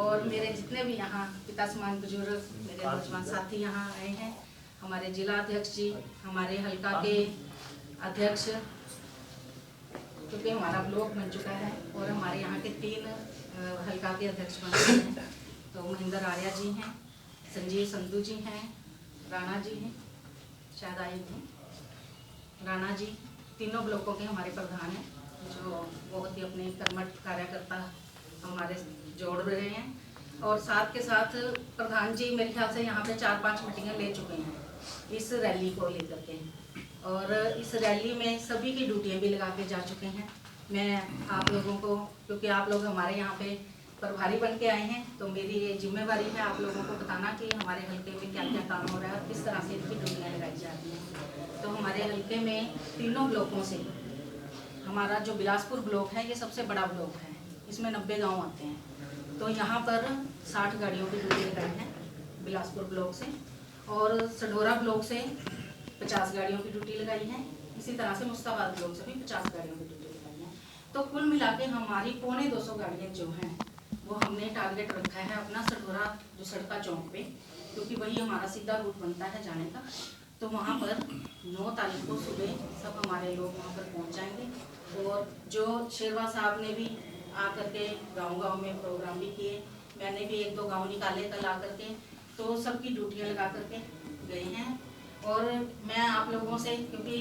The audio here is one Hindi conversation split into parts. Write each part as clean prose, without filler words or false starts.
और मेरे जितने भी यहाँ पिता समान बुजुर्ग मेरे नौजवान साथी यहाँ आए हैं, हमारे जिला अध्यक्ष जी, हमारे हल्का के अध्यक्ष, क्योंकि हमारा ब्लॉक बन चुका है और हमारे यहाँ के 3 हल्का के अध्यक्ष बन गए हैं। तो महेंद्र आर्या जी हैं, संजीव संधू जी हैं, राणा जी हैं, शायद आए थे राणा जी, तीनों ब्लॉकों के हमारे प्रधान हैं जो बहुत ही अपने कर्मठ कार्यकर्ता हमारे जोड़ रहे हैं। और साथ के साथ प्रधान जी मेरे ख्याल से यहाँ पे 4-5 मीटिंगें ले चुके हैं इस रैली को लेकर के, और इस रैली में सभी की ड्यूटियाँ भी लगा के जा चुके हैं। मैं आप लोगों को, क्योंकि आप लोग हमारे यहाँ पे प्रभारी बन के आए हैं, तो मेरी ये जिम्मेवारी है आप लोगों को बताना कि हमारे हल्के में क्या क्या काम हो रहा है और किस तरह से इनकी ड्यूटियाँ लगाई जा रही हैं। तो हमारे हल्के में तीनों ब्लॉकों से हमारा जो बिलासपुर ब्लॉक है ये सबसे बड़ा ब्लॉक है, इसमें 90 गांव आते हैं। तो यहाँ पर 60 गाड़ियों की ड्यूटी लगाई है बिलासपुर ब्लॉक से, और सढौरा ब्लॉक से 50 गाड़ियों की ड्यूटी लगाई है। इसी तरह से मुस्ताबाद ब्लॉक से भी 50 गाड़ियों की ड्यूटी लगाई है। तो कुल मिला के हमारी 250 गाड़ियाँ जो हैं वो हमने टारगेट रखा है अपना सढौरा जो सड़का चौक पे, क्योंकि वही हमारा सीधा रूट बनता है जाने का। तो वहाँ पर 9 तारीख को सुबह सब हमारे लोग वहाँ पर पहुँच जाएंगे। और जो शेरवा साहब ने भी आकर के गांव-गांव में प्रोग्राम भी किए, मैंने भी 1-2 गांव निकाले कल आकर के, तो सबकी ड्यूटियाँ लगा करके गए हैं। और मैं आप लोगों से, क्योंकि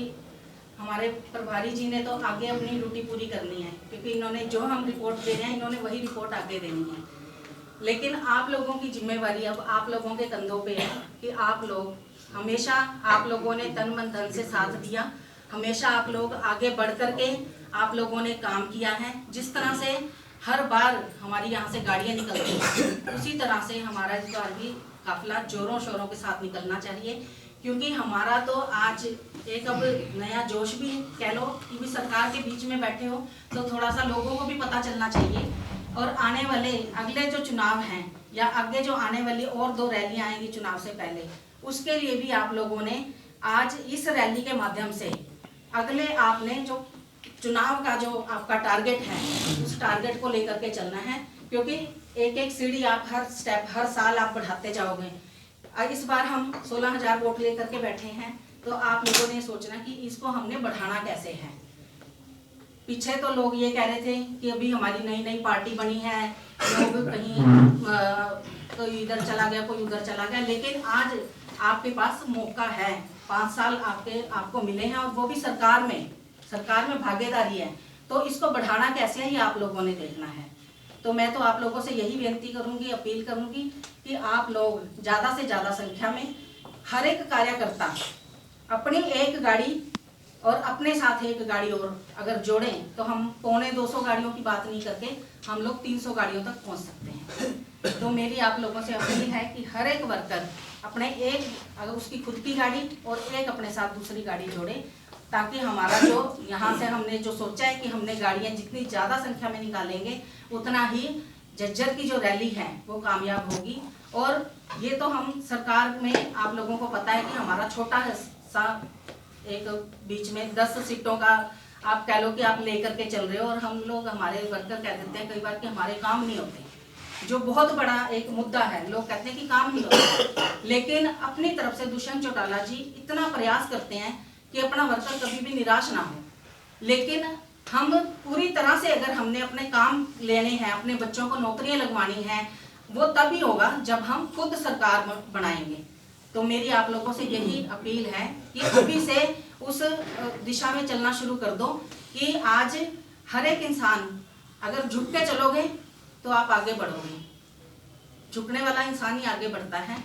हमारे प्रभारी जी ने तो आगे अपनी ड्यूटी पूरी करनी है, क्योंकि इन्होंने जो हम रिपोर्ट दे रहे हैं इन्होंने वही रिपोर्ट आगे देनी है, लेकिन आप लोगों की जिम्मेवारी अब आप लोगों के कंधों पे है कि आप लोग हमेशा, आप लोगों ने तन मन धन से साथ दिया, हमेशा आप लोग आगे बढ़ करके आप लोगों ने काम किया है। जिस तरह से हर बार हमारी यहाँ से गाड़ियाँ निकलती हैं उसी तरह से हमारा इस बार भी काफिला जोरों शोरों के साथ निकलना चाहिए, क्योंकि हमारा तो आज एक अब नया जोश भी कह लो, क्योंकि सरकार के बीच में बैठे हो तो थोड़ा सा लोगों को भी पता चलना चाहिए। और आने वाले अगले जो चुनाव हैं या आगे जो आने वाली और 2 रैलियां आएंगी चुनाव से पहले, उसके लिए भी आप लोगों ने आज इस रैली के माध्यम से अगले आपने जो चुनाव का जो आपका टारगेट है उस टारगेट को लेकर के चलना है, क्योंकि एक सीढ़ी आप हर स्टेप हर साल आप बढ़ाते जाओगे। इस बार हम 16,000 वोट लेकर के बैठे हैं, तो आप लोगों ने सोचना कि इसको हमने बढ़ाना कैसे है। पीछे तो लोग ये कह रहे थे कि अभी हमारी नई पार्टी बनी है, लोग कहीं कोई इधर चला गया कोई उधर चला गया, लेकिन आज आपके पास मौका है, 5 साल आपको मिले हैं और वो भी सरकार में भागीदारी है, तो इसको बढ़ाना कैसे है ये आप लोगों ने देखना है। तो मैं तो आप लोगों से यही विनती करूंगी, अपील करूंगी कि आप लोग ज़्यादा से ज़्यादा संख्या में हर एक कार्यकर्ता अपनी एक गाड़ी और अपने साथ एक गाड़ी और अगर जोड़ें तो हम 250 गाड़ियों की बात नहीं करके हम लोग 300 गाड़ियों तक पहुंच सकते हैं। तो मेरी आप लोगों से अपील है कि हर एक वर्कर अपने एक, अगर उसकी खुद की गाड़ी और एक अपने साथ दूसरी गाड़ी जोड़े, ताकि हमारा जो यहाँ से हमने जो सोचा है कि हमने गाड़ियाँ जितनी ज़्यादा संख्या में निकालेंगे उतना ही झज्जर की जो रैली है वो कामयाब होगी। और ये तो हम सरकार में आप लोगों को पता है कि हमारा छोटा सा एक बीच में 10 सीटों का आप कह लो कि आप लेकर के चल रहे हो, और हम लोग हमारे वर्कर कह देते हैं कई बार कि हमारे काम नहीं होते, जो बहुत बड़ा एक मुद्दा है। लोग कहते हैं कि काम नहीं होता, लेकिन अपनी तरफ से दुष्यंत चौटाला जी इतना प्रयास करते हैं कि अपना वर्कर कभी भी निराश ना हो। लेकिन हम पूरी तरह से अगर हमने अपने काम लेने हैं, अपने बच्चों को नौकरियां लगवानी हैं, वो तभी होगा जब हम खुद सरकार बनाएंगे। तो मेरी आप लोगों से यही अपील है कि अभी से उस दिशा में चलना शुरू कर दो कि आज हर एक इंसान अगर झुक के चलोगे तो आप आगे बढ़ोगे, झुकने वाला इंसान ही आगे बढ़ता है।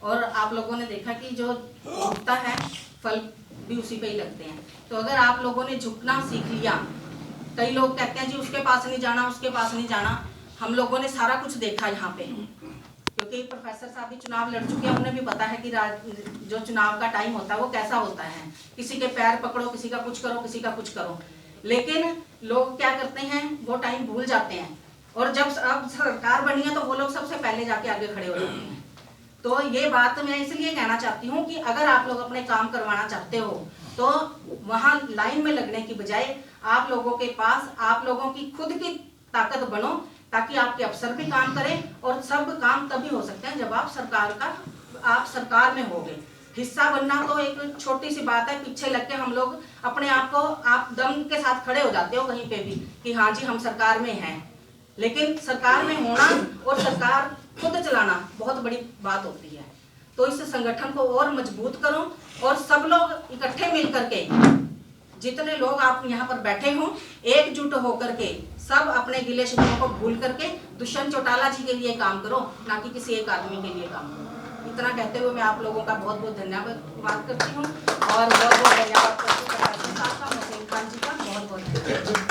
और आप लोगों ने देखा कि जो झुकता है फल भी उसी पे ही लगते हैं। तो अगर आप लोगों ने झुकना सीख लिया, कई लोग कहते हैं जी उसके पास नहीं जाना उसके पास नहीं जाना, हम लोगों ने सारा कुछ देखा यहाँ पे, क्योंकि प्रोफेसर साहब भी चुनाव लड़ चुके हैं, उन्हें भी पता है कि जो चुनाव का टाइम होता है वो कैसा होता है, किसी के पैर पकड़ो, किसी का कुछ करो, किसी का कुछ करो। लेकिन लोग क्या करते हैं, वो टाइम भूल जाते हैं, और जब अब सरकार बनी है तो वो लोग सबसे पहले जाके आगे खड़े हो जाते हैं। तो ये बात मैं इसलिए कहना चाहती हूँ कि अगर आप लोग अपने काम करवाना चाहते हो तो वहाँ लाइन में लगने की बजाय आप लोगों के पास आप लोगों की खुद की ताकत बनो ताकि आपके अफसर भी काम करें। और सब काम तभी हो सकते हैं जब आप सरकार में होगे। हिस्सा बनना तो एक छोटी सी बात है, पीछे लग के हम लोग अपने आप को आप दम के साथ खड़े हो जाते हो कहीं पे भी कि हाँ जी हम सरकार में हैं, लेकिन सरकार में होना और सरकार खुद चलाना बहुत बड़ी बात होती है। तो इस संगठन को और मजबूत करो और सब लोग इकट्ठे मिल करके, जितने लोग आप यहाँ पर बैठे हों, एकजुट होकर के सब अपने गिले शिकवों को भूल करके दुष्यंत चौटाला जी के लिए काम करो, ना कि किसी एक आदमी के लिए काम करो। इतना कहते हुए मैं आप लोगों का बहुत बहुत धन्यवाद करती हूँ और बहुत बहुत धन्यवाद करती हूँ। मोहसिन खान जी का बहुत बहुत धन्यवाद।